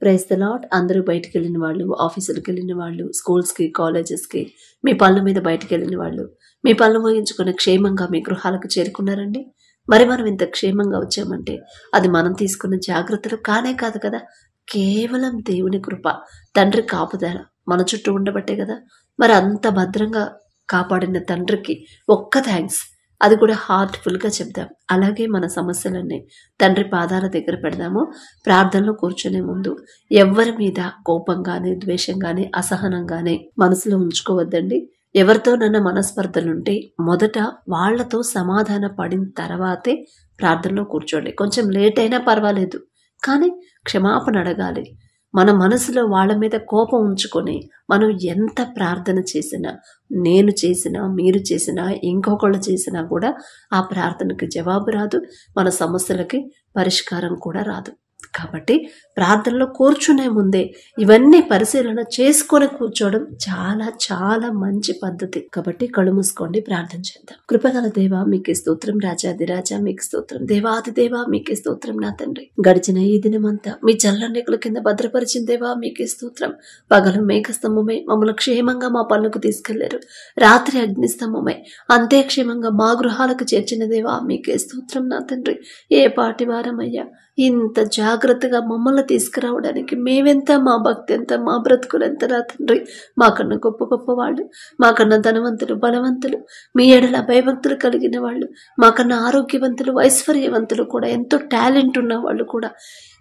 Praise the lord. అందరూ బయటికి వెళ్ళిన వాళ్ళు, ఆఫీసులకు వెళ్ళిన వాళ్ళు, స్కూల్స్కి, కాలేజెస్కి, మీ పనుల మీద బయటికి వెళ్ళిన వాళ్ళు, మీ పనులు ముగించుకుని క్షేమంగా మీ గృహాలకు చేరుకున్నారండి. మరి మనం ఇంత క్షేమంగా వచ్చామంటే అది మనం తీసుకున్న జాగ్రత్తలు కానే కాదు కదా, కేవలం దేవుని కృప, తండ్రి కాపుదల మన చుట్టూ ఉండబట్టే కదా. మరి అంత భద్రంగా కాపాడిన తండ్రికి ఒక్క థ్యాంక్స్, అది కూడా హార్ట్ఫుల్గా చెప్దాం. అలాగే మన సమస్యలన్నీ తండ్రి పాదాల దగ్గర పెడదాము. ప్రార్థనలో కూర్చునే ముందు ఎవరి మీద కోపం కానీ, ద్వేషం కానీ, అసహనం కానీ మనసులో ఉంచుకోవద్దండి. ఎవరితోనన్నా మనస్పర్ధలుంటే మొదట వాళ్లతో సమాధాన పడిన తర్వాతే ప్రార్థనలో కూర్చోండి. కొంచెం లేట్ అయినా పర్వాలేదు, కానీ క్షమాపణ అడగాలి. మన మనసులో వాళ్ళ మీద కోపం ఉంచుకొని మనం ఎంత ప్రార్థన చేసినా, నేను చేసినా, మీరు చేసినా, ఇంకొకళ్ళు చేసినా కూడా ఆ ప్రార్థనకి జవాబు రాదు, మన సమస్యలకి పరిష్కారం కూడా రాదు. కాబట్టి ప్రార్థనలో కూర్చునే ముందే ఇవన్నీ పరిశీలన చేసుకొని కూర్చోవడం చాలా చాలా మంచి పద్ధతి. కాబట్టి కళ్ళు మూసుకోండి, ప్రార్థన చేద్దాం. కృపగల దేవా మీకే స్తోత్రం, రాజాదిరాజా మీకు స్తోత్రం, దేవాది దేవా మీకే స్తోత్రం. నా తండ్రి, గడిచిన ఈ దినమంతా మీ చల్లనెక్కుల కింద భద్రపరిచిన దేవా మీకే స్తోత్రం. పగలు మేఘస్తంభమై మమ్మల్ని క్షేమంగా మా పనులకు తీసుకెళ్లారు, రాత్రి అగ్నిస్తంభమై అంతే క్షేమంగా మా గృహాలకు చేర్చిన దేవా మీకే స్తోత్రం. నా తండ్రి, ఏ పాటి వారమయ్యా, ఇంత జాగ్రత్తగా మమ్మల్ని తీసుకురావడానికి మేమెంత, మా భక్తి ఎంత, మా బ్రతుకులెంత. నా తండ్రి, మాకన్నా గొప్ప గొప్ప వాళ్ళు, మాకన్నా ధనవంతులు, బలవంతులు, మీ ఎడల భయభక్తులు కలిగిన వాళ్ళు, మాకన్నా ఆరోగ్యవంతులు, ఐశ్వర్యవంతులు కూడా, ఎంతో టాలెంట్ ఉన్న వాళ్ళు కూడా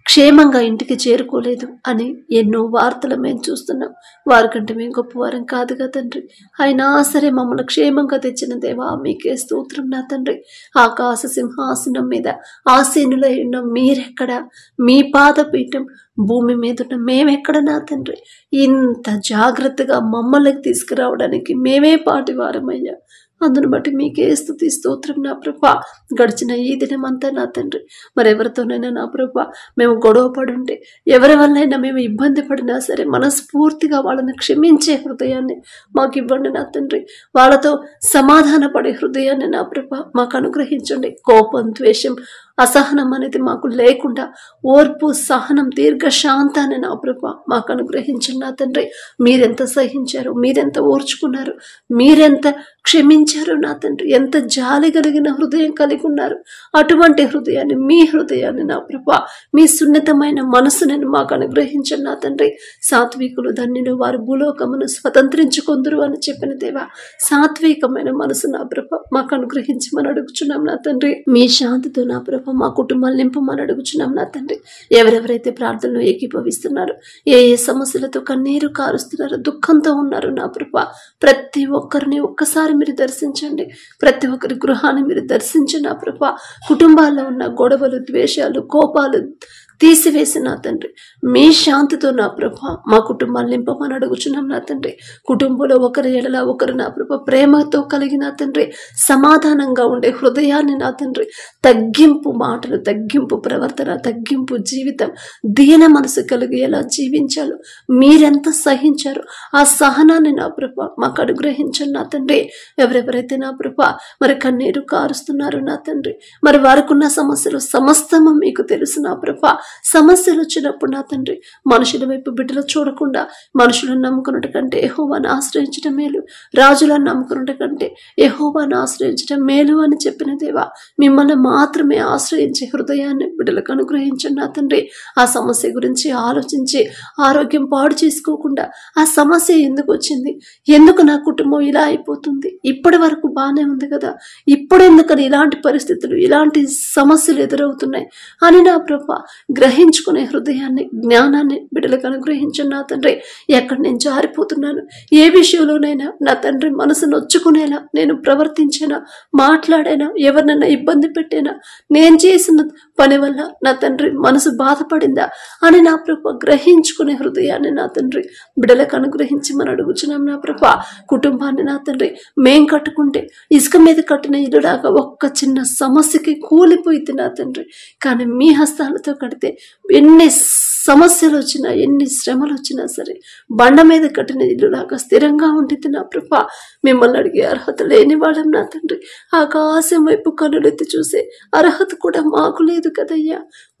క్షేమంగా ఇంటికి చేరుకోలేదు అని ఎన్నో వార్తలు మేము చూస్తున్నాం. వారికంటే మేము గొప్పవారం కాదుగా తండ్రి, అయినా సరే మమ్మల్ని క్షేమంగా తెచ్చిన దేవా మీకే స్తోత్రం. నా తండ్రి, ఆకాశ సింహాసనం మీద ఆసీనులై ఉన్న మీరెక్కడ, మీ పాదపీఠం భూమి మీద ఉన్న మేమెక్కడ. నా తండ్రి, ఇంత జాగ్రత్తగా మమ్మల్ని తీసుకురావడానికి మేమే పాటి వారమయ్యా. అందును బట్టి మీకే స్తుతి స్తోత్రం. నా ప్రభా, గడిచిన ఈ దినమంతా నా తండ్రి, మరెవరితోనైనా నా ప్రభా మేము గొడవ పడుంటే, ఎవరి వల్లైనా మేము ఇబ్బంది పడినా సరే మనస్ఫూర్తిగా వాళ్ళని క్షమించే హృదయాన్ని మాకు ఇవ్వండి. నా తండ్రి, వాళ్ళతో సమాధాన పడే హృదయాన్ని నా ప్రభా మాకు అనుగ్రహించండి. కోపం, ద్వేషం, అసహనం అనేది మాకు లేకుండా ఓర్పు, సహనం, దీర్ఘశాంతాన్ని నా ప్రభా మాకు అనుగ్రహించండి. నా తండ్రి, మీరెంత సహించారు, మీరెంత ఓర్చుకున్నారు, మీరెంత క్షమించారు. నా తండ్రి, ఎంత జాలి కలిగిన హృదయం కలిగి ఉన్నారు. అటువంటి హృదయాన్ని, మీ హృదయాన్ని నా ప్రభా, మీ సున్నితమైన మనసుని మాకు అనుగ్రహించండి. నా తండ్రి, సాత్వికులు ధన్యులు, వారు భూలోకమును స్వతంత్రించుకొందురు అని చెప్పిన దేవా, సాత్వికమైన మనసు నా ప్రభా మాకు అనుగ్రహించమని అడుగుచున్నాం. నా తండ్రి, మీ శాంతితో నా ప్రభా మా కుటుంబాలు నింపమని అడుగుచున్నాం. నా తండ్రి, ఎవరెవరైతే ప్రార్థనలో ఏకీభవిస్తున్నారు, ఏ ఏ సమస్యలతో కన్నీరు కారుస్తున్నారు, దుఃఖంతో ఉన్నారు, నా ప్రభా ప్రతి ఒక్కరిని ఒక్కసారి మీరు దర్శించండి. ప్రతి ఒక్కరి గృహాన్ని మీరు దర్శించండి. నా ప్రభా, కుటుంబాల్లో ఉన్న గొడవలు, ద్వేషాలు, కోపాలు తీసివేసి నా తండ్రి, మీ శాంతితో నా ప్రభా మా కుటుంబాలు నింపమని అడుగుచున్నాం. నా తండ్రి, కుటుంబంలో ఒకరి ఎడల ఒకరు నా ప్రభా ప్రేమతో కలిగి నా తండ్రి సమాధానంగా ఉండే హృదయాన్ని నా తండ్రి, తగ్గింపు మాటలు, తగ్గింపు ప్రవర్తన, తగ్గింపు జీవితం, దీన మనసు కలిగి ఎలా జీవించాలో మీరెంత సహించారు, ఆ సహనాన్ని నా ప్రభా మాకు అనుగ్రహించండి. నా తండ్రి, ఎవరెవరైతే నా ప్రభా మరి కన్నీరు కారుస్తున్నారు నా తండ్రి, మరి వారికి ఉన్న సమస్యలు సమస్తము మీకు తెలుసు. నా ప్రభా, సమస్యలు వచ్చినప్పుడు నా తండ్రి మనుషుల వైపు బిడ్డలు చూడకుండా మనుషులను నమ్ముకున్నట కంటే యెహోవాను ఆశ్రయించడం మేలు, రాజులను నమ్ముకున్నట కంటే యెహోవాను ఆశ్రయించడం మేలు అని చెప్పిన దేవా, మిమ్మల్ని మాత్రమే ఆశ్రయించే హృదయాన్ని బిడ్డలకు అనుగ్రహించండి. నా తండ్రి, ఆ సమస్య గురించి ఆలోచించి ఆరోగ్యం పాడు చేసుకోకుండా, ఆ సమస్య ఎందుకు వచ్చింది, ఎందుకు నా కుటుంబం ఇలా అయిపోతుంది, ఇప్పటి వరకు బాగానే ఉంది కదా, ఇప్పుడు ఎందుకని ఇలాంటి పరిస్థితులు, ఇలాంటి సమస్యలు ఎదురవుతున్నాయి అని నా ప్రభా గ్రహించుకునే హృదయాన్ని, జ్ఞానాన్ని బిడ్డలకు అనుగ్రహించండి. నా తండ్రి, ఎక్కడ నేను జారిపోతున్నాను, ఏ విషయంలోనైనా నా తండ్రి మనసు నొచ్చుకునేలా నేను ప్రవర్తించేనా, మాట్లాడేనా, ఎవరినైనా ఇబ్బంది పెట్టేనా, నేను చేసిన పని వల్ల నా తండ్రి మనసు బాధపడిందా అని నా ప్రభా గ్రహించుకునే హృదయాన్ని నా తండ్రి బిడ్డలకు అనుగ్రహించమని అడుగుచున్నాం. నా ప్రభా, కుటుంబాన్ని నా తండ్రి మేం కట్టుకుంటే ఇసుక మీద కట్టిన ఇల్లులాగా ఒక్క చిన్న సమస్యకి కూలిపోయింది నా తండ్రి, కానీ మీ హస్తాలతో కడితే ఎన్ని సమస్యలు వచ్చినా, ఎన్ని శ్రమలు వచ్చినా సరే బండ మీద కట్టిన ఇల్లులాగా స్థిరంగా ఉంటుంది. నా ప్రభా, మిమ్మల్ని అడిగే అర్హత లేని వాళ్ళం నా తండ్రి. ఆకాశం వైపు కన్నులెత్తి చూసే అర్హత కూడా మాకు లేదు కదయ్యా.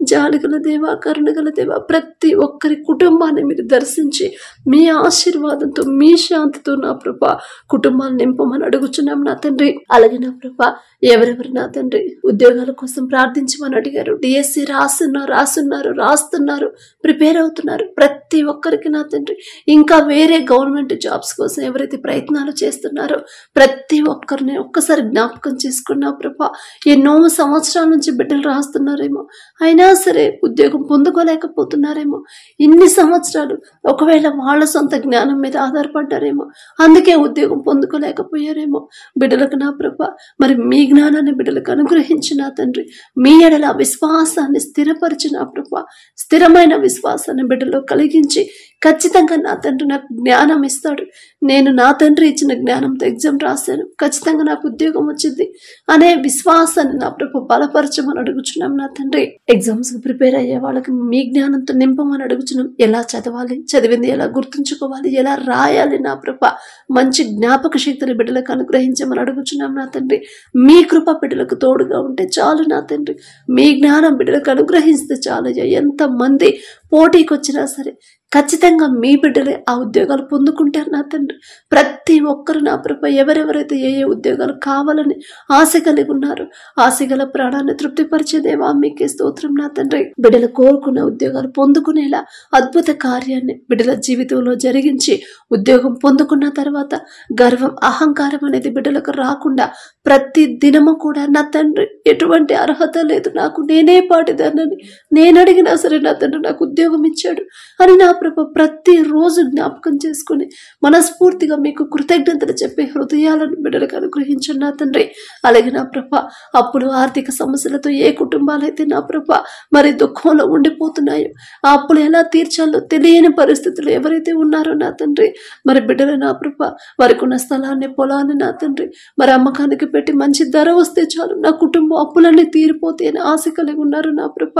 జాలిగల దేవా, కరుణగల దేవా, ప్రతి ఒక్కరి కుటుంబాన్ని మీరు దర్శించి మీ ఆశీర్వాదంతో మీ శాంతితో నా ప్రభా కుటుంబాన్ని నింపమని అడుగుచున్నాం నా తండ్రి. అలాగే నా ప్రభా ఎవరెవరు నా తండ్రి ఉద్యోగాల కోసం ప్రార్థించమని అడిగారు, డిఎస్సి రాస్తున్నారు, ప్రిపేర్ అవుతున్నారు, ప్రతి ఒక్కరికి నా తండ్రి ఇంకా వేరే గవర్నమెంట్ జాబ్స్ కోసం ఎవరైతే ప్రయత్నాలు చేస్తున్నారో ప్రతి ఒక్కరిని ఒక్కసారి జ్ఞాపకం చేసుకున్నా ప్రభా. ఎన్నో సంవత్సరాల నుంచి బిడ్డలు రాస్తున్నారేమో, అయినా సరే ఉద్యోగం పొందుకోలేకపోతున్నారేమో. ఇన్ని సంవత్సరాలు ఒకవేళ వాళ్ళ సొంత జ్ఞానం మీద ఆధారపడ్డారేమో, అందుకే ఉద్యోగం పొందుకోలేకపోయారేమో. బిడ్డలకు నా ప్రభా మరి మీ జ్ఞానాన్ని బిడ్డలకు అనుగ్రహించిన తండ్రి, మీ ఎడల విశ్వాసాన్ని స్థిరపరిచిన ప్రభా, స్థిరమైన విశ్వాసాన్ని బిడ్డలో కలిగించి ఖచ్చితంగా నా తండ్రి నాకు జ్ఞానం ఇస్తాడు, నేను నా తండ్రి ఇచ్చిన జ్ఞానంతో ఎగ్జామ్ రాశాను, ఖచ్చితంగా నాకు ఉద్యోగం వచ్చింది అనే విశ్వాసాన్ని నా ప్రభు బలపరచమని అడుగుచున్నాం నా తండ్రి. ఎగ్జామ్స్ కి ప్రిపేర్ అయ్యే వాళ్ళకి మీ జ్ఞానంతో నింపమని అడుగుచున్నాం. ఎలా చదవాలి, చదివింది ఎలా గుర్తుంచుకోవాలి, ఎలా రాయాలి నా ప్రభ మంచి జ్ఞాపక శక్తిని బిడ్డలకు అనుగ్రహించమని అడుగుచున్నాం నా తండ్రి. మీ కృప బిడ్డలకు తోడుగా ఉంటే చాలు నా తండ్రి. మీ జ్ఞానం బిడ్డలకు అనుగ్రహిస్తే చాలయ్యా. ఎంతమంది పోటీకి వచ్చినా సరే ఖచ్చితంగా మీ బిడ్డలే ఆ ఉద్యోగాలు పొందుకుంటారు నా తండ్రి. ప్రతి ఒక్కరు నా ప్రభ ఎవరెవరైతే ఏ ఏ ఉద్యోగాలు కావాలని ఆశ కలిగి ఉన్నారు, ఆశగల ప్రాణాన్ని తృప్తిపరిచేదేవా మీకే స్తోత్రం నా తండ్రి. బిడ్డలు కోరుకున్న ఉద్యోగాలు పొందుకునేలా అద్భుత కార్యాన్ని బిడ్డల జీవితంలో జరిగించి ఉద్యోగం పొందుకున్న తర్వాత గర్వం అహంకారం అనేది బిడ్డలకు రాకుండా ప్రతి దినము కూడా నా తండ్రి ఎటువంటి అర్హత లేదు నాకు, నేనే పాటిదానని, నేను అడిగినా సరే నా తండ్రి నాకు ఉద్యోగం ఇచ్చాడు అని నా ప్రభు ప్రతి రోజు జ్ఞాపకం చేసుకుని మనస్ఫూర్తిగా మీకు కృతజ్ఞతలు చెప్పే హృదయాలను బిడ్డలకు అనుగ్రహించండి నా తండ్రి. అలాగే నా ప్రభ అప్పుడు ఆర్థిక సమస్యలతో ఏ కుటుంబాలైతే నా ప్రభ మరి దుఃఖంలో ఉండిపోతున్నాయో, ఆ అప్పులు ఎలా తీర్చాలో తెలియని పరిస్థితులు ఎవరైతే ఉన్నారో నా తండ్రి, మరి బిడ్డలు నా ప్రభ వారికి ఉన్న స్థలాన్ని పొలాన్ని నా తండ్రి మరి అమ్మకానికి పెట్టి మంచి ధర వస్తే చాలు నా కుటుంబం అప్పులన్నీ తీరిపోతే అని ఆశ కలిగి ఉన్నారు నా ప్రభ.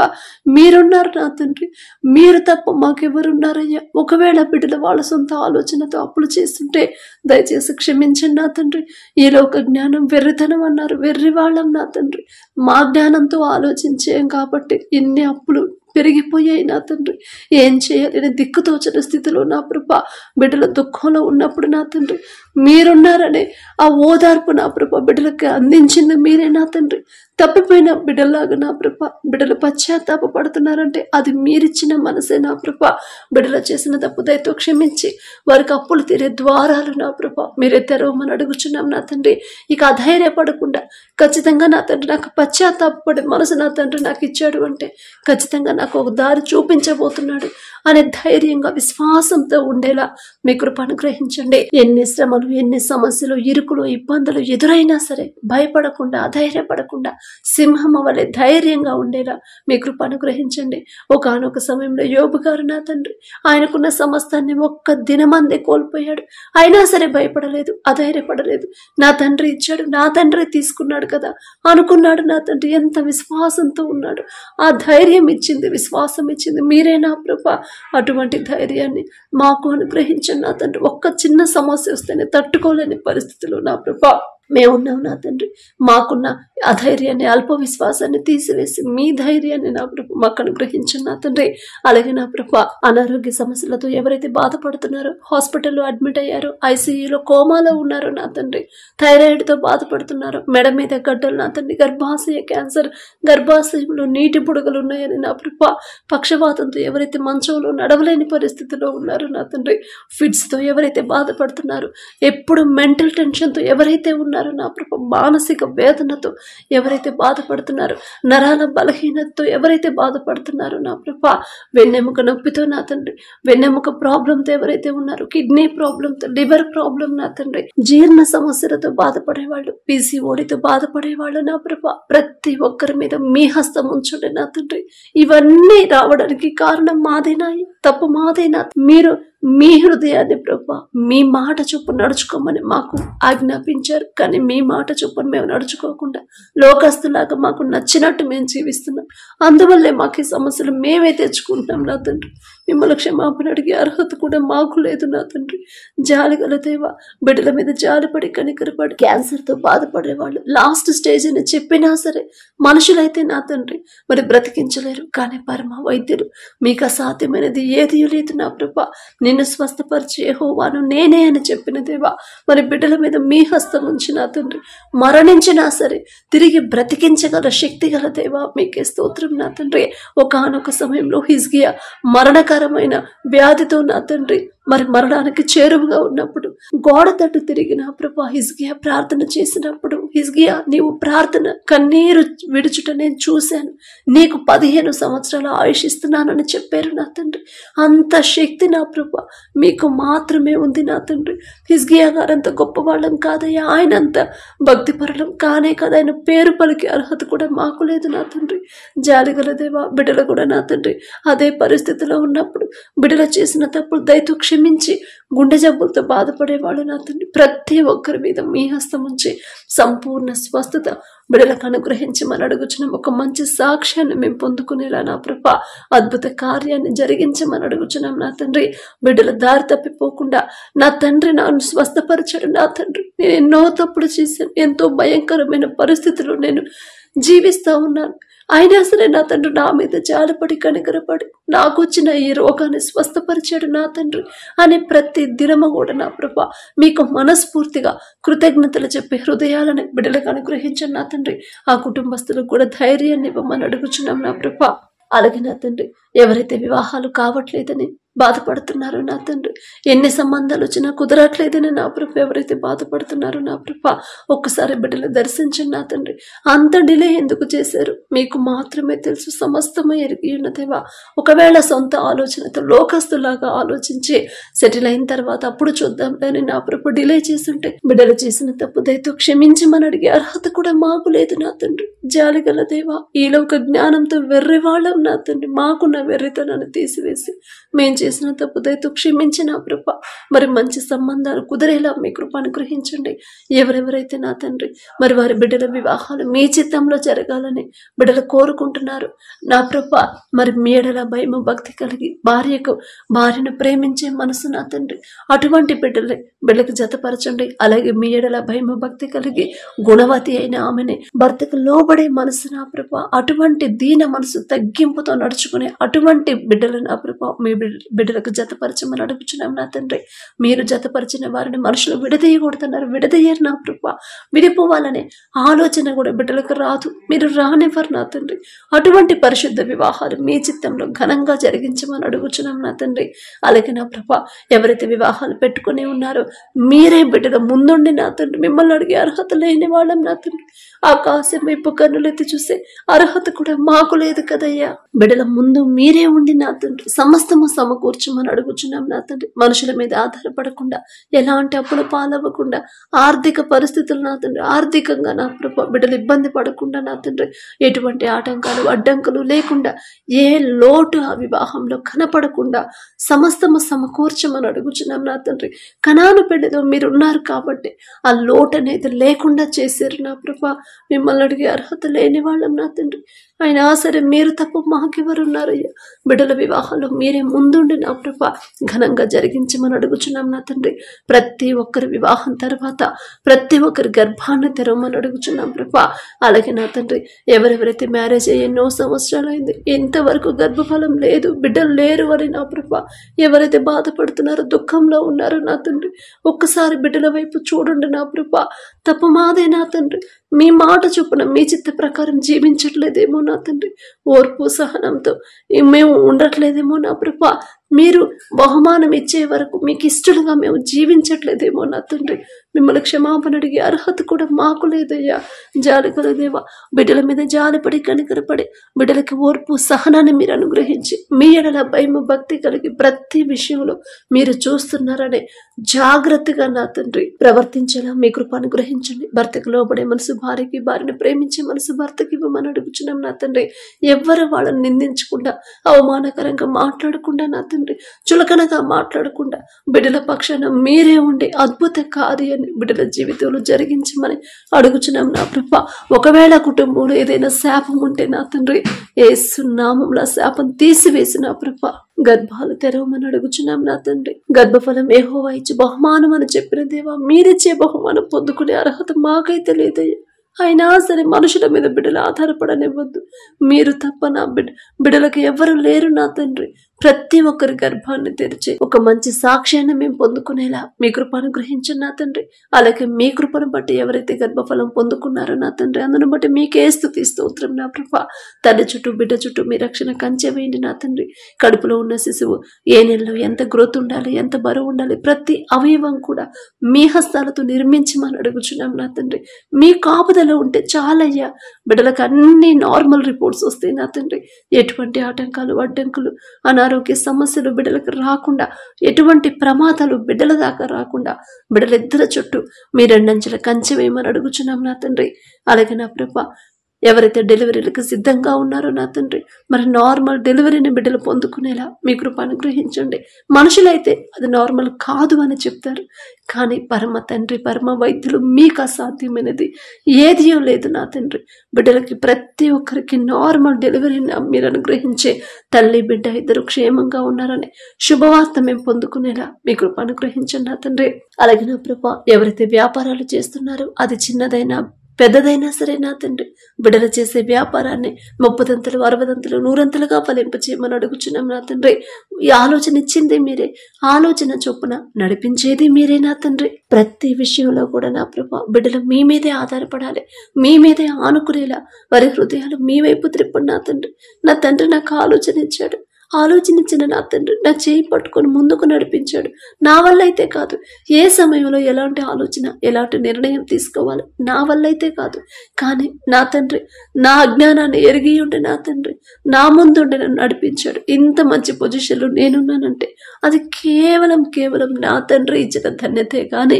మీరున్నారు నా తండ్రి, మీరు తప్ప మాకెవరున్నారయ్యా. ఒకవేళ బిడ్డలు వాళ్ళ సొంత ఆలోచనతో అప్పులు చేస్తుంటే దయచేసి క్షమించండి నా తండ్రి. ఈ లోక జ్ఞానం వెర్రితనం అన్నారు, వెర్రి వాళ్ళం నా తండ్రి. మా జ్ఞానంతో ఆలోచించేం కాబట్టి ఇన్ని అప్పులు పెరిగిపోయాయి నా తండ్రి. ఏం చేయాలని దిక్కుతోచని స్థితిలో నా ప్రభ బిడ్డల దుఃఖంలో ఉన్నప్పుడు నా తండ్రి మీరున్నారనే ఆ ఓదార్పు నా ప్రభ బిడ్డలకి అందించింది మీరే నా తండ్రి. తప్పిపోయిన బిడ్డలాగా నా ప్రభ బిడ్డలు పశ్చాత్తాప పడుతున్నారంటే అది మీరిచ్చిన మనసే నా ప్రభ. బిడ్డలు చేసిన తప్పు దయతో క్షమించి వారికి అప్పులు తీరే ద్వారాలు నా ప్రభ మీరే తెరవమని అడుగుచున్నాం నా తండ్రి. ఇక అధైర్యపడకుండా ఖచ్చితంగా నా తండ్రి నాకు పశ్చాత్తాపడే మనసు నా తండ్రి నాకు ఇచ్చాడు అంటే ఖచ్చితంగా నాకు ఒక దారి చూపించబోతున్నాడు అనే ధైర్యంగా విశ్వాసంతో ఉండేలా మీ కృప అనుగ్రహించండి. ఎన్ని శ్రమలు, ఎన్ని సమస్యలు, ఇరుకులు, ఇబ్బందులు ఎదురైనా సరే భయపడకుండా అధైర్యపడకుండా సింహం వలె ధైర్యంగా ఉండేలా మీ కృప అనుగ్రహించండి. ఒకానొక సమయంలో యోబు గారు నా తండ్రి ఆయనకున్న సమస్తాన్ని ఒక్క దినమందే కోల్పోయాడు, అయినా సరే భయపడలేదు, అధైర్యపడలేదు. నా తండ్రి ఇచ్చాడు, నా తండ్రి తీసుకున్నాడు కదా అనుకున్నాడు నా తండ్రి. ఎంత విశ్వాసంతో ఉన్నాడు. ఆ ధైర్యం ఇచ్చింది, విశ్వాసం ఇచ్చింది మీరే నా ప్రభ. అటువంటి ధైర్యాన్ని మాకు అనుగ్రహించండి నా తండ్రి. ఒక్క చిన్న సమస్య వస్తేనే తట్టుకోలేని పరిస్థితిలో నా ప్రభ మేమున్నాం నా తండ్రి. మాకున్న అధైర్యాన్ని, అల్ప విశ్వాసాన్ని తీసివేసి మీ ధైర్యాన్ని నా ప్రభ మాకు అనుగ్రహించండి నా తండ్రి. అలాగే నా ప్రభ అనారోగ్య సమస్యలతో ఎవరైతే బాధపడుతున్నారో, హాస్పిటల్లో అడ్మిట్ అయ్యారో, ఐసీయూలో కోమాలో ఉన్నారో నా తండ్రి, థైరాయిడ్తో బాధపడుతున్నారో, మెడ మీద గడ్డలు నా తండ్రి, గర్భాశయ క్యాన్సర్, గర్భాశయంలో నీటి బుడగలు ఉన్నాయని నా ప్రభ, పక్షవాతంతో ఎవరైతే మంచంలో నడవలేని పరిస్థితిలో ఉన్నారో నా తండ్రి, ఫిట్స్తో ఎవరైతే బాధపడుతున్నారో, ఎప్పుడు మెంటల్ టెన్షన్తో ఎవరైతే ఉన్నారో నా ప్రభ, మానసిక వేదనతో ఎవరైతే బాధపడుతున్నారో, నరాల బలహీనతతో ఎవరైతే బాధపడుతున్నారో నా ప్రభ, వెన్నెముక నొప్పితో నా తండ్రి, వెన్నెముక ప్రాబ్లంతో ఎవరైతే ఉన్నారో, కిడ్నీ ప్రాబ్లంతో, లివర్ ప్రాబ్లం నా తండ్రి, జీర్ణ సమస్యలతో బాధపడేవాళ్ళు, పీసీఓడితో బాధపడేవాళ్ళు నా ప్రభ, ప్రతి ఒక్కరి మీద మీ హస్తం ఉంచండి నా తండ్రి. ఇవన్నీ రావడానికి కారణం మాదేనా, తప్పు మాదేనా? మీరు మీ హృదయాన్ని ప్రభా మీ మాట చొప్పున నడుచుకోమని మాకు ఆజ్ఞాపించారు. కానీ మీ మాట చొప్పున మేము నడుచుకోకుండా లోకస్తులాగా మాకు నచ్చినట్టు మేము జీవిస్తున్నాం. అందువల్లే మాకు ఈ సమస్యలు మేమే తెచ్చుకుంటున్నాం నా తండ్రి. మిమ్మల్ని క్షమాపణ అడిగే అర్హత కూడా మాకు లేదు నా తండ్రి. జాలిగల దేవా, బిడ్డల మీద జాలిపడి కనికరపడి క్యాన్సర్తో బాధపడే వాళ్ళు లాస్ట్ స్టేజ్ అని చెప్పినా సరే మనుషులైతే నా తండ్రి మరి బ్రతికించలేరు. కానీ పరమ వైద్యులు, మీకు అసాధ్యమైనది ఏది లేదు నా ప్రభా. నిన్ను స్వస్థపరిచే యెహోవాను నేనే అని చెప్పిన దేవా, మరి బిడ్డల మీద మీ హస్తం ఉంచి నా తండ్రి మరణించినా సరే తిరిగి బ్రతికించగల శక్తి గల దేవా, మీకే స్తోత్రం నా తండ్రి. ఒకానొక సమయంలో హిజ్కియా మరణకరమైన వ్యాధితో నా తండ్రి మరి మరణానికి చేరువుగా ఉన్నప్పుడు గోడ తట్టు తిరిగిన ప్రభా హిజ్కియా ప్రార్థన చేసినప్పుడు, హిజ్కియా నీవు ప్రార్థన కన్నీరు విడుచుట నేను చూశాను, నీకు 15 సంవత్సరాల ఆయుష్ ఇస్తున్నానని చెప్పారు నా తండ్రి. అంత శక్తి నా ప్రభా మీకు మాత్రమే ఉంది నా తండ్రి. హిజ్కియా గారు అంత గొప్పవాళ్ళం కాదయ్యా, ఆయన అంత భక్తిపరులం కానే కదా, ఆయన పేరు పలికే అర్హత కూడా మాకు లేదు నా తండ్రి. జాలిగల దేవా, బిడ్డలు కూడా నా తండ్రి అదే పరిస్థితిలో ఉన్నప్పుడు బిడ్డలు చేసిన తప్పులు దయతో క్షమించి గుండె జబ్బులతో బాధపడేవాళ్ళు నా తండ్రి ప్రతి ఒక్కరి మీద మీ హస్తం ఉంచి సంపూర్ణ స్వస్థత బిడ్డలకు అనుగ్రహించమని అడుగుచున్నాం. ఒక మంచి సాక్ష్యాన్ని మేము పొందుకునేలా నా ప్రభా అద్భుత కార్యాన్ని జరిగించమని అడుగుచున్నాం నా తండ్రి. బిడ్డల దారి తప్పిపోకుండా నా తండ్రి నన్ను స్వస్థపరచడు నా తండ్రి. నేను ఎన్నో తప్పులు చేశాను, ఎంతో భయంకరమైన పరిస్థితుల్లో నేను జీవిస్తా ఉన్నాను. అయినా సరే నా తండ్రి నా మీద జాలిపడి కనికరపడి నాకు వచ్చిన ఈ రోగాన్ని స్వస్థపరిచాడు నా తండ్రి అని ప్రతి దినము కూడా నా ప్రభా మీకు మనస్ఫూర్తిగా కృతజ్ఞతలు చెప్పే హృదయాలను బిడ్డలకు అనుగ్రహించండి నా తండ్రి. ఆ కుటుంబస్తులకు కూడా ధైర్యాన్ని ఇవ్వమని అడుగుచున్నాం నా ప్రభా. అలాగే నా తండ్రి ఎవరైతే వివాహాలు కావట్లేదని బాధపడుతున్నారో నా తండ్రి, ఎన్ని సంబంధాలు వచ్చినా కుదరట్లేదని నా ప్రభ ఎవరైతే బాధపడుతున్నారో నా ప్రభ ఒక్కసారి బిడ్డలు దర్శించండి నా తండ్రి. అంత డిలే ఎందుకు చేశారు మీకు మాత్రమే తెలుసు, సమస్తమే ఎరిగి ఉన్నదేవా. ఒకవేళ సొంత ఆలోచనతో లోకస్తులాగా ఆలోచించి సెటిల్ అయిన తర్వాత అప్పుడు చూద్దాంలేని నా ప్రభ డిలే చేసుంటే బిడ్డలు చేసిన తప్పు దయతో క్షమించమని అడిగే అర్హత కూడా మాకు లేదు నా తండ్రి. జాలిగల దేవా, ఈలోక జ్ఞానంతో వెర్రి వాళ్ళం నా తండ్రి, మాకున్న వెర్రితనాన్ని తీసివేసి మేము చేసిన తప్పు దయతో క్షమించిన కృప మరి మంచి సంబంధాలు కుదిరేలా మీ కృప అనుగ్రహించండి. ఎవరెవరైతే నా తండ్రి మరి వారి బిడ్డల వివాహాలు మీ చిత్తంలో జరగాలని బిడ్డలు కోరుకుంటున్నారు నా ప్రభ, మరి మీ ఎడల భయం భక్తి కలిగి భార్యను ప్రేమించే మనసు నా తండ్రి అటువంటి బిడ్డలకు జతపరచండి. అలాగే మీ ఎడల భయం భక్తి కలిగి గుణవతి అయిన ఆమెని భర్తకు లోబడే మనసు నా ప్రభ, అటువంటి దీన మనసు తగ్గింపుతో నడుచుకునే అటువంటి బిడ్డలు నా ప్రభ మీ బిడ్డలకు జతపరచమని అడుగుచున్నాం నా తండ్రి. మీరు జతపరిచిన వారిని మనుషులు విడదీయకూడదన్నారు, విడదీయరు నా ప్రభ. విడిపోవాలనే ఆలోచన కూడా బిడ్డలకు రాదు, మీరు రానివ్వరు నా తండ్రి. అటువంటి పరిశుద్ధ వివాహాలు మీ చిత్తంలో ఘనంగా జరిగించమని అడుగుచున్నాం నా తండ్రి. అలాగే నా ప్రభ ఎవరైతే వివాహాలు పెట్టుకుని ఉన్నారో మీరే బిడ్డల ముందుండి నా తండ్రి మిమ్మల్ని అడిగే అర్హత లేని వాళ్ళం నా తండ్రి. ఆకాశం వైపు కన్నులెత్తి చూసే అర్హత కూడా మాకు లేదు కదయ్యా. బిడ్డల ముందు మీరే ఉండి నా తండ్రి సమస్తము సమకూర్చమని అడుగుచున్నాం నా తండ్రి. మనుషుల మీద ఆధారపడకుండా ఎలాంటి అప్పుల పాలవ్వకుండా ఆర్థిక పరిస్థితులు నా తండ్రి ఆర్థికంగా నా ప్రభ బిడ్డలు ఇబ్బంది పడకుండా నా తండ్రి ఎటువంటి ఆటంకాలు అడ్డంకులు లేకుండా ఏ లోటు ఆ వివాహంలో కనపడకుండా సమస్తము సమకూర్చమని అడుగుచున్నాం నా తండ్రి. కనాను పెళ్లిలో మీరున్నారు కాబట్టి ఆ లోటు అనేది లేకుండా చేశారు నా ప్రభ. మిమ్మల్ని అడిగే అర్హత లేని వాళ్ళం నా తండ్రి. అయినా సరే మీరు తప్ప మాకెవరున్నారయ్యా. బిడ్డల వివాహాలు మీరే ముందుండి నా ప్రభ ఘనంగా జరిగించమని అడుగుచున్నాం నా తండ్రి. ప్రతి ఒక్కరి వివాహం తర్వాత ప్రతి ఒక్కరి గర్భాన్ని తెరవమని అడుగుచున్నాం ప్రభ. అలాగే నా తండ్రి ఎవరెవరైతే మ్యారేజ్ అయ్యి ఎన్నో సంవత్సరాలు అయింది ఇంతవరకు గర్భఫలం లేదు, బిడ్డలు లేరు అని నా ప్రభ ఎవరైతే బాధపడుతున్నారో దుఃఖంలో ఉన్నారో నా తండ్రి ఒక్కసారి బిడ్డల వైపు చూడండి నా ప్రభ. తప్పు మాదే నా తండ్రి, మీ మాట చొప్పున మీ చిత్త ప్రకారం జీవించట్లేదేమో నా తండ్రి, ఓర్పు సహనంతో మేము ఉండట్లేదేమో నా ప్రభ, మీరు బహుమానం ఇచ్చే వరకు మీకు ఇష్టలుగా మేము జీవించట్లేదేమో నా తండ్రి. మిమ్మల్ని క్షమాపణ అడిగే అర్హత కూడా మాకు లేదయ్యా. జాలిగల దేవా, బిడ్డల మీద జాలిపడి కనికరపడి బిడ్డలకి ఓర్పు సహనాన్ని మీరు అనుగ్రహించి మీ ఎడల భయం భక్తి కలిగి ప్రతి విషయంలో మీరు చూస్తున్నారనే జాగ్రత్తగా నా తండ్రి ప్రవర్తించేలా మీ కృప అనుగ్రహించండి. భర్తకు లోబడే మనసు భార్యకి, భార్యను ప్రేమించే మనసు భర్తకి ఇవ్వమని అడుగుచున్నాం నా తండ్రి. ఎవ్వరు వాళ్ళని నిందించకుండా అవమానకరంగా మాట్లాడకుండా నా తండ్రి చులకనగా మాట్లాడకుండా బిడ్డల పక్షాన మీరే ఉండి అద్భుత కార్యాన్ని బిడ్డల జీవితంలో జరిగించమని అడుగుచున్నాం నా ప్రభ. ఒకవేళ కుటుంబంలో ఏదైనా శాపం ఉంటే నా తండ్రి యేసు నామములో శాపం తీసివేసి నా ప్రభ గర్భాలు తెరవమని అడుగుచున్నాం నా తండ్రి. గర్భఫలం యెహోవా ఇచ్చి బహుమానం అని చెప్పిన దేవా, మీరిచ్చే బహుమానం పొందుకునే అర్హత మాకైతే లేదయ్యా. అయినా సరే మనుషుల మీద బిడ్డలు ఆధారపడనివ్వద్దు. మీరు తప్ప నా బిడ్డలకు ఎవరు లేరు నా తండ్రి. ప్రతి ఒక్కరి గర్భాన్ని తెరిచి ఒక మంచి సాక్ష్యాన్ని మేము పొందుకునేలా మీ కృప అనుగ్రహించండి నా తండ్రి. అలాగే మీ కృపను బట్టి ఎవరైతే గర్భఫలం పొందుకున్నారో నా తండ్రి, అందును బట్టి మీకే స్తుతి స్తోత్రం నా ప్రభా. తల్లి చుట్టూ బిడ్డ చుట్టూ మీ రక్షణ కంచె వేయండి నా తండ్రి. కడుపులో ఉన్న శిశువు ఏ నెలలో ఎంత గ్రోత్ ఉండాలి, ఎంత బరువు ఉండాలి, ప్రతి అవయవం కూడా మీ హస్తాలతో నిర్మించమని అడుగుచున్నాం నా తండ్రి. మీ కాపుదల ఉంటే చాలయ్యా. బిడ్డలకు అన్ని నార్మల్ రిపోర్ట్స్ వస్తాయి నా తండ్రి. ఎటువంటి ఆటంకాలు అడ్డంకులు అనారోగ్య సమస్యలు బిడ్డలకు రాకుండా, ఎటువంటి ప్రమాదాలు బిడ్డల దాకా రాకుండా బిడ్డలిద్దరి చుట్టూ మీ రెండంచెల కంచె వేయమని అడుగుచున్నాం నా తండ్రి. అలాగే నా ప్రభా, ఎవరైతే డెలివరీలకు సిద్ధంగా ఉన్నారో నా తండ్రి, మరి నార్మల్ డెలివరీని బిడ్డలు పొందుకునేలా మీ కృప అనుగ్రహించండి. మనుషులైతే అది నార్మల్ కాదు అని చెప్తారు, కానీ పరమ తండ్రి, పరమ వైద్యులు, మీకు అసాధ్యమైనది ఏదియో లేదు నా తండ్రి. బిడ్డలకి ప్రతి ఒక్కరికి నార్మల్ డెలివరీని మీరు అనుగ్రహించే తల్లి బిడ్డ ఇద్దరు క్షేమంగా ఉన్నారని శుభవార్త మేము పొందుకునేలా మీ కృప అనుగ్రహించండి నా తండ్రి. అలాగే నా ప్రభా, ఎవరైతే వ్యాపారాలు చేస్తున్నారో అది చిన్నదైనా పెద్దదైనా సరే నా తండ్రి, బిడ్డలు చేసే వ్యాపారాన్ని 30దంతలు 60దంతలు 100అంతలుగా ఫలింపచేయమని అడుగుచున్నాం నా తండ్రి. ఈ ఆలోచన ఇచ్చింది మీరే, ఆలోచన చొప్పున నడిపించేది మీరే నా తండ్రి. ప్రతి విషయంలో కూడా నా ప్రభా, బిడ్డలు మీ మీదే ఆధారపడాలి, మీ మీదే ఆనుకునేలా వారి హృదయాలు మీ వైపు త్రిప్పండి నా తండ్రి. నా తండ్రి నాకు ఆలోచన ఇచ్చాడు, ఆలోచించిన నా తండ్రి నా చేయి పట్టుకొని ముందుకు నడిపించాడు. నా వల్ల అయితే కాదు. ఏ సమయంలో ఎలాంటి ఆలోచన, ఎలాంటి నిర్ణయం తీసుకోవాలి నా వల్ల అయితే కాదు. కానీ నా తండ్రి నా అజ్ఞానాన్ని ఎరిగి ఉండి నా తండ్రి నా ముందుండి నన్ను నడిపించాడు. ఇంత మంచి పొజిషన్లో నేనున్నానంటే అది కేవలం నా తండ్రి ఇచ్చిన ధన్యతే కానీ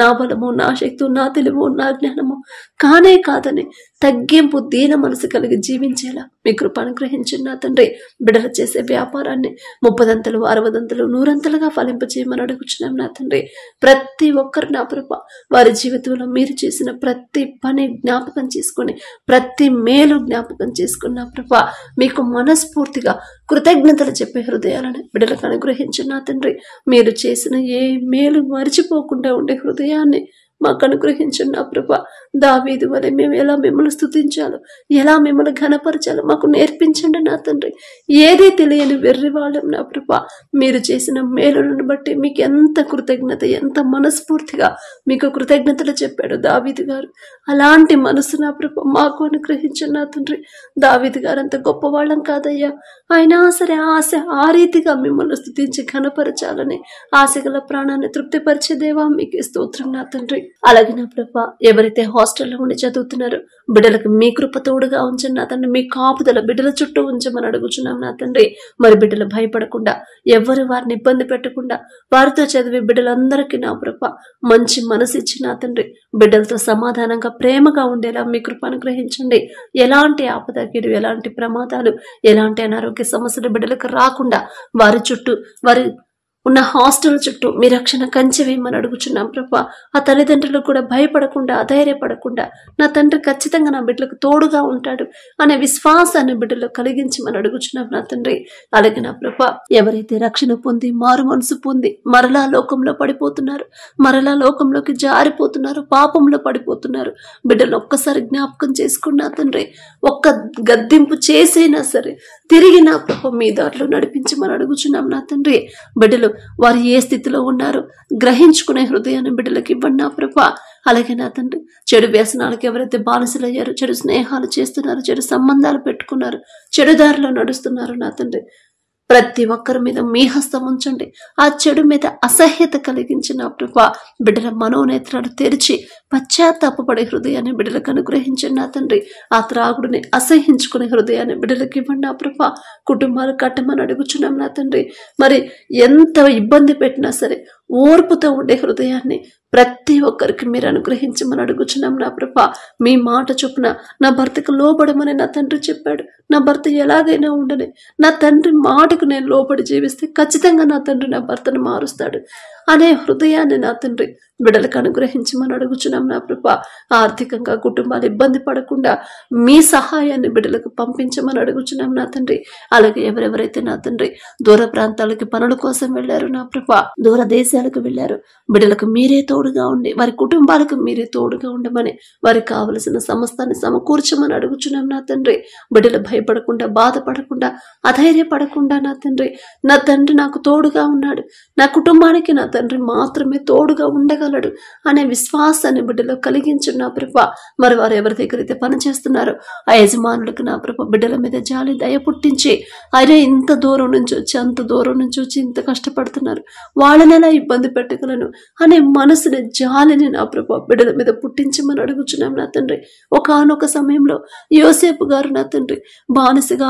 నా బలము, నా శక్తి, నా తెలివు, నా జ్ఞానము కానే కాదని తగ్గింపు దీన మనసు కలిగి జీవించేలా మీ కృప అనుగ్రహించండి నా తండ్రి. బిడ్డలు చేసే వ్యాపారాన్ని 30దంతలు 60దంతలు 100అంతలుగా ఫలింపచేయమని అడుగుచున్నాం నా తండ్రి. ప్రతి ఒక్కరు నా ప్రభ వారి జీవితంలో మీరు చేసిన ప్రతి పని జ్ఞాపకం చేసుకుని, ప్రతి మేలు జ్ఞాపకం చేసుకుని నా ప్రభ మీకు మనస్ఫూర్తిగా కృతజ్ఞతలు చెప్పే హృదయాలను బిడ్డలకు అనుగ్రహించండి నా తండ్రి. మీరు చేసిన ఏ మేలు మరిచిపోకుండా ఉండే హృదయాన్ని మాకు అనుగ్రహించండి నా ప్రభా. దావీదు వలె మేము ఎలా మిమ్మల్ని స్తుతించాలో, ఎలా మిమ్మల్ని ఘనపరచాలో మాకు నేర్పించండి నా తండ్రి. ఏదీ తెలియని వెర్రివాళ్ళం నా ప్రభా. మీరు చేసిన మేలులను బట్టి మీకు ఎంత కృతజ్ఞత, ఎంత మనస్ఫూర్తిగా మీకు కృతజ్ఞతలు చెప్పాడు దావీదు గారు. అలాంటి మనసు నా ప్రభా మాకు అనుగ్రహించండి నా తండ్రి. దావీదు గారు అంత గొప్పవాళ్ళం కాదయ్యా, అయినా సరే ఆశ ఆ రీతిగా మిమ్మల్ని స్తుతించి ఘనపరచాలని ఆశగల ప్రాణాన్ని తృప్తిపరిచే దేవా మీకు స్తోత్రం నా తండ్రి. అలాగే నా ప్రభా, ఎవరైతే హాస్టల్లో ఉండి చదువుతున్నారో బిడ్డలకు మీ కృప తోడుగా ఉంచండి నా తండ్రి. మీ కాపుదల బిడ్డల చుట్టూ ఉంచమని అడుగుచున్నాం నా తండ్రి. మరి బిడ్డలు భయపడకుండా, ఎవరు వారిని ఇబ్బంది పెట్టకుండా, వారితో చదివే బిడ్డలందరికీ నా ప్రభా మంచి మనసు ఇచ్చి నా తండ్రి బిడ్డలతో సమాధానంగా ప్రేమగా ఉండేలా మీ కృప అనుగ్రహించండి. ఎలాంటి ఆపదకీడు, ఎలాంటి ప్రమాదాలు, ఎలాంటి అనారోగ్య సమస్యలు బిడ్డలకు రాకుండా వారి చుట్టూ, వారి ఉన్న హాస్టల్ చుట్టూ మీ రక్షణ కంచె వేయమని అడుగుచున్నాం ప్రభా. ఆ తల్లిదండ్రులకు కూడా భయపడకుండా, అధైర్యపడకుండా నా తండ్రి ఖచ్చితంగా నా బిడ్డలకు తోడుగా ఉంటాడు అనే విశ్వాసాన్ని బిడ్డలో కలిగించమని అడుగుచున్నాం నా తండ్రి. అలాగే నా ప్రభా, ఎవరైతే రక్షణ పొంది మారు మనసు పొంది మరలా లోకంలో పడిపోతున్నారు, మరలా లోకంలోకి జారిపోతున్నారు, పాపంలో పడిపోతున్నారు, బిడ్డలు ఒక్కసారి జ్ఞాపకం చేసుకున్నా తండ్రి. ఒక్క గద్దింపు చేసైనా సరే తిరిగి నా ప్రభా మీ దారిలో నడిపించమని అడుగుచున్నాం నా తండ్రి. బిడ్డలు వారు ఏ స్థితిలో ఉన్నారో గ్రహించుకునే హృదయాన్ని బిడ్డలకు ఇవ్వండి నా ప్రభా. అలాగే నా తండ్రి, చెడు వ్యసనాలకు ఎవరైతే బానిసలయ్యారో, చెడు స్నేహాలు చేస్తున్నారు, చెడు సంబంధాలు పెట్టుకున్నారు, చెడు దారిలో నడుస్తున్నారు నా తండ్రి, ప్రతి ఒక్కరి మీద మీ హస్తం ఉంచండి. ఆ చెడు మీద అసహ్యత కలిగించిన ప్రభా బిడ్డల మనోనేత్రాలు తెరిచి పశ్చాత్తాపపడే హృదయాన్ని బిడ్డలకు అనుగ్రహించండి నా తండ్రి. ఆ త్రాగుడిని అసహించుకునే హృదయాన్ని బిడ్డలకు ఇవ్వండి నా ప్రభా. కుటుంబాలు కట్టమని అడుగుచున్నాం నా తండ్రి. మరి ఎంత ఇబ్బంది పెట్టినా సరే ఓర్పుతో ఉండే హృదయాన్ని ప్రతి ఒక్కరికి మీరు అనుగ్రహించమని అడుగుచున్నాం నా ప్రభా. మీ మాట చొప్పున నా భర్తకు లోబడమని నా తండ్రి చెప్పాడు. నా భర్త ఎలాగైనా ఉండని, నా తండ్రి మాటకు నేను లోబడి జీవిస్తే ఖచ్చితంగా నా తండ్రి నా భర్తను మారుస్తాడు అనే హృదయాన్ని నా తండ్రి బిడ్డలకు అనుగ్రహించమని అడుగుచున్నాం నా ప్రభా. ఆర్థికంగా కుటుంబాలు ఇబ్బంది పడకుండా మీ సహాయాన్ని బిడ్డలకు పంపించమని అడుగుచున్నాం నా తండ్రి. అలాగే ఎవరెవరైతే నా తండ్రి దూర ప్రాంతాలకి పనుల కోసం వెళ్ళారు నా ప్రభా, దూర దేశాలకు వెళ్ళారు, బిడ్డలకు మీరే తోడుగా ఉండి వారి కుటుంబాలకు మీరే తోడుగా ఉండమని వారికి కావలసిన సమస్తాన్ని సమకూర్చమని అడుగుచున్నాం నా తండ్రి. బిడ్డలు భయపడకుండా బాధపడకుండా అధైర్యపడకుండా నా తండ్రి నాకు తోడుగా ఉన్నాడు, నా కుటుంబానికి నా తండ్రి మాత్రమే తోడుగా ఉండగలడు అనే విశ్వాసాన్ని బిడ్డలో కలిగించు నా ప్రభా. మరి వారు ఎవరి దగ్గర అయితే పని చేస్తున్నారో ఆ యజమానులకు నా ప్రభా బిడ్డల మీద జాలి దయ పుట్టించి, అరే ఇంత దూరం నుంచి వచ్చి అంత దూరం నుంచి వచ్చి ఇంత కష్టపడుతున్నారు, వాళ్ళని ఎలా ఇబ్బంది పెట్టగలను అనే మనసుని జాలిని నా ప్రభా బిడ్డల మీద పుట్టించమని అడుగుచున్నాం నా తండ్రి. ఒకానొక సమయంలో యోసేపు గారు నా తండ్రి బానిసగా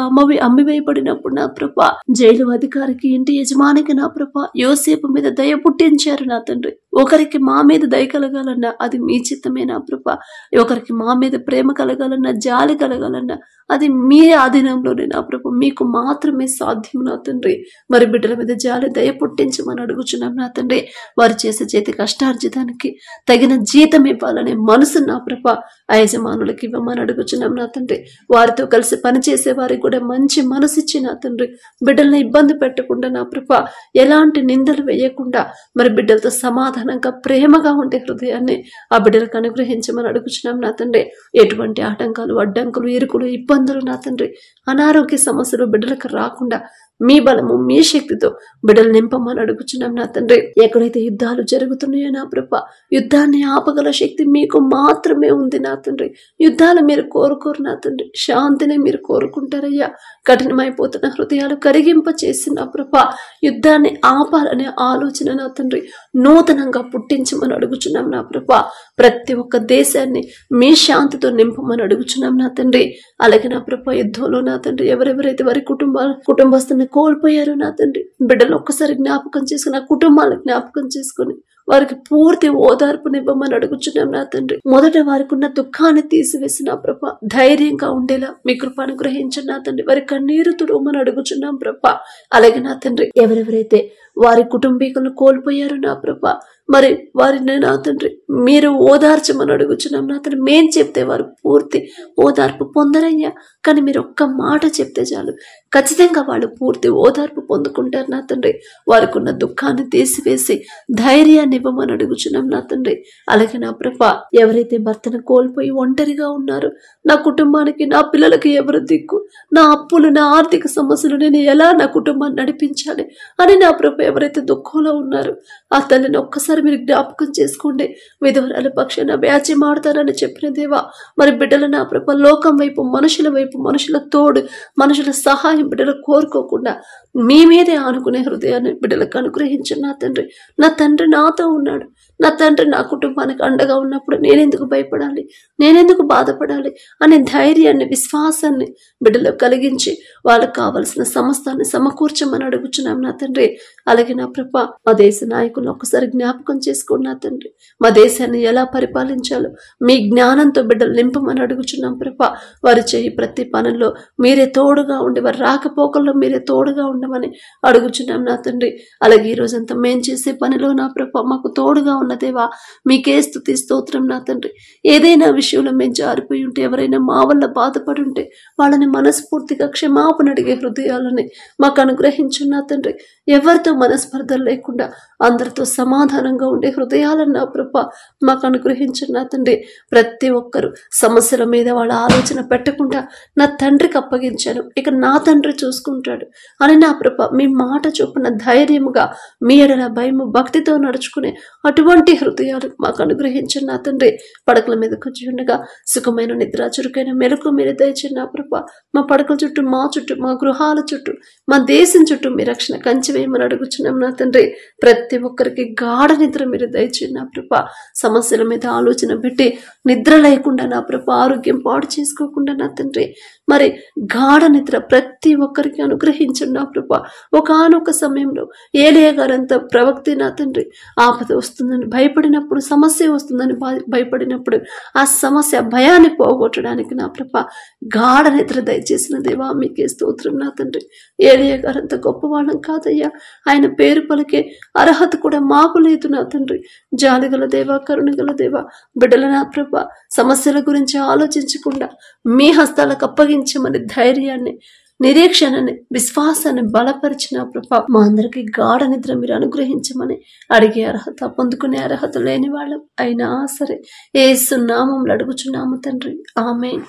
అమ్మివేయబడినప్పుడు నా ప్రభా జైలు అధికారికి ఇంటి యజమానికి నా ప్రభా యోసేపు మీద దయ పుట్టించారు నా తండ్రి. ఒకరికి మా మీద దయ కలగాలన్నా అది మీ చిత్తమే నా ప్రభా. ఒకరికి మా మీద ప్రేమ కలగాలన్నా జాలి కలగాలన్నా అది మీ ఆధీనంలోనే నా ప్రభా, మీకు మాత్రమే సాధ్యం నా తండ్రి. మరి బిడ్డల మీద జాలి దయ పుట్టించమని అడుగుచున్నాం నా తండ్రి. వారు చేసే చేతి కష్టార్జితానికి తగిన జీతం ఇవ్వాలనే మనసు నా ప్రభా ఆ యజమానులకి ఇవ్వమని అడుగుచున్నాం నా తండ్రి. వారితో కలిసి పనిచేసే వారికి కూడా మంచి మనసు ఇచ్చి నా తండ్రి బిడ్డల్ని ఇబ్బంది పెట్టకుండా నా ప్రభా ఎలాంటి నిందలు వేయకుండా మరి బిడ్డలతో సమాధానంగా ప్రేమగా ఉండే హృదయాన్ని ఆ బిడ్డలకు అనుగ్రహించమని అడుగుచున్నాం నా తండ్రి. ఎటువంటి ఆటంకాలు అడ్డంకులు ఇరుకులు ఇబ్బందులు నా తండ్రి అనారోగ్య సమస్యలు బిడ్డలకు రాకుండా మీ బలము మీ శక్తితో బిడ్డలు నింపమని అడుగుచున్నాం నా తండ్రి. ఎక్కడైతే యుద్ధాలు జరుగుతున్నాయో నా ప్రభా యుద్ధాన్ని ఆపగల శక్తి మీకు మాత్రమే ఉంది నా తండ్రి. యుద్ధాలు మీరు కోరుకోరు నా తండ్రి, శాంతిని మీరు కోరుకుంటారయ్యా. కఠినమైపోతున్న హృదయాలు కరిగింప చేసిన ప్రభా యుద్ధాన్ని ఆపాలనే ఆలోచన నా తండ్రి నూతనంగా పుట్టించమని అడుగుచున్నాం నా ప్రభా. ప్రతి ఒక్క దేశాన్ని మీ శాంతితో నింపమని అడుగుచున్నాం నా తండ్రి. అలాగే నా ప్రభా యుద్ధంలో నా తండ్రి ఎవరెవరైతే వారి కుటుంబస్తుని కోల్పోయారు నా తండ్రి బిడ్డలు ఒక్కసారి జ్ఞాపకం చేసుకుని ఆ కుటుంబాలను జ్ఞాపకం చేసుకుని వారికి పూర్తి ఓదార్పునివ్వమని అడుగుచున్నాం నా తండ్రి. మొదట వారికి ఉన్న దుఃఖాన్ని తీసివేసిన ప్రభా ధైర్యంగా ఉండేలా మీ కృప అనుగ్రహించండి నా తండ్రి. వారి కన్నీరు తుడవమని అడుగుచున్నాం ప్రభా. అలాగే నా తండ్రి ఎవరెవరైతే వారి కుటుంబీకులను కోల్పోయారు నా ప్రభా మరి వారిని నా తండ్రి మీరు ఓదార్చమని అడుగుచున్నాం నా తండ్రి. మేం చెప్తే వారు పూర్తి ఓదార్పు పొందరయ్యా, కానీ మీరు ఒక్క మాట చెప్తే చాలు ఖచ్చితంగా వాళ్ళు పూర్తి ఓదార్పు పొందుకుంటారు నా తండ్రి. వారికి ఉన్న దుఃఖాన్ని తీసివేసి ధైర్యాన్ని ఇవ్వమని అడుగుచున్నాం నా తండ్రి. అలాగే నా ప్రభా ఎవరైతే భర్తను కోల్పోయి ఒంటరిగా ఉన్నారో నా కుటుంబానికి నా పిల్లలకి ఎవరు దిక్కు, నా అప్పులు నా ఆర్థిక సమస్యలు నేను ఎలా నా కుటుంబాన్ని నడిపించాలి అని నా ప్రభా ఎవరైతే దుఃఖంలో ఉన్నారో ఆ తల్లిని ఒక్కసారి మీరు జ్ఞాపకం చేసుకోండి. విధవరాల పక్షాన వ్యాజ్యం ఆడతారని చెప్పిన దేవా మరి బిడ్డల నా ప్రభా లోకం వైపు మనుషుల తోడు మనుషుల సహాయం బిడ్డలు కోరుకోకుండా మీ మీదే ఆనుకునే హృదయాన్ని బిడ్డలకు అనుగ్రహించండి నా తండ్రి. నా తండ్రి నాతో ఉన్నాడు, నా తండ్రి నా కుటుంబానికి అండగా ఉన్నప్పుడు నేనెందుకు భయపడాలి, నేనెందుకు బాధపడాలి అనే ధైర్యాన్ని విశ్వాసాన్ని బిడ్డలకు కలిగించి వాళ్ళకు కావలసిన సమస్తాన్ని సమకూర్చమని అడుగుచున్నాం నా తండ్రి. అలాగే నా ప్రభా మా దేశ నాయకులను ఒక్కసారి జ్ఞాపకం చేసుకోండి నా తండ్రి. మా దేశాన్ని ఎలా పరిపాలించాలో మీ జ్ఞానంతో బిడ్డలు నింపమని అడుగుచున్నాం ప్రభా. వారు చేయి ప్రతి పనుల్లో మీరే తోడుగా ఉండి వారి రాకపోకల్లో మీరే తోడుగా ఉండమని అడుగుచున్నాం నా తండ్రి. అలాగే ఈ రోజంతా మేం చేసే పనిలో నా ప్రభా మాకు తోడుగా ఉన్నదేవా మీకే స్తుతి స్తోత్రం నా తండ్రి. ఏదైనా విషయంలో మేము జారిపోయి ఉంటే ఎవరైనా మా వల్ల బాధపడి ఉంటే వాళ్ళని మనస్ఫూర్తిగా క్షమాపణ అడిగే హృదయాలని మాకు అనుగ్రహించు నా తండ్రి. ఎవరితో మనస్పర్ధలు లేకుండా అందరితో సమాధానంగా ఉండే హృదయాలను నా ప్రభా మాకు అనుగ్రహించు నా తండ్రి. ప్రతి ఒక్కరు సమస్యల మీద వాళ్ళ ఆలోచన పెట్టకుండా నా తండ్రికి అప్పగించాను, ఇక నా తండ్రి చూసుకుంటాడు అని నా ప్రభా మీ మాట చొప్పున ధైర్యముగా మీ ఎడల భయము భక్తితో నడుచుకునే అటువంటి హృదయాలు మాకు అనుగ్రహించండి నా తండ్రి. పడకల మీద కూర్చుండగా సుఖమైన నిద్ర చురుకైన మెలకు మీరు దయచేయండి నా ప్రభా. మా పడకల చుట్టూ మా చుట్టూ మా గృహాల చుట్టూ మా దేశం చుట్టూ మీ రక్షణ కంచి వేయమని అడుగుచున్నాం నా తండ్రి. ప్రతి ఒక్కరికి గాఢ నిద్ర మీరు దయచేయండి నా ప్రభా. సమస్యల మీద ఆలోచన పెట్టి నిద్ర లేకుండా నా ప్రభా ఆరోగ్యం పాడు చేసుకోకుండా నా తండ్రి మరి గాఢ నిద్ర ప్రతి ఒక్కరికి అనుగ్రహించండి నా ప్రభా. ఒకానొక సమయంలో ఏలియా గారంతా ప్రవక్తే నా తండ్రి ఆపద వస్తుందని భయపడినప్పుడు, సమస్య వస్తుందని భయపడినప్పుడు ఆ సమస్య భయాన్ని పోగొట్టడానికి నా ప్రభా గాఢ నిద్ర దయచేసిన దేవా మీకే స్తోత్రం నా తండ్రి. ఏలియా గారంత గొప్పవాళ్ళం కాదయ్యా, ఆయన పేరు పలికే అర్హత కూడా మాకు లేదు నా తండ్రి. జాలిగల దేవా, కరుణగల దేవా, బిడ్డల నా ప్రభా సమస్యల గురించి ఆలోచించకుండా మీ హస్తాలకు అప్పగించమని ధైర్యాన్ని, నిరీక్షణని, విశ్వాసాన్ని బలపరిచిన ప్రభా మా అందరికి గాఢ నిద్ర మీరు అనుగ్రహించమని అడిగే అర్హత, పొందుకునే అర్హత లేని వాళ్ళం అయినా సరే యేసు నామములో అడుగుచున్నాము తండ్రి. ఆమేన్.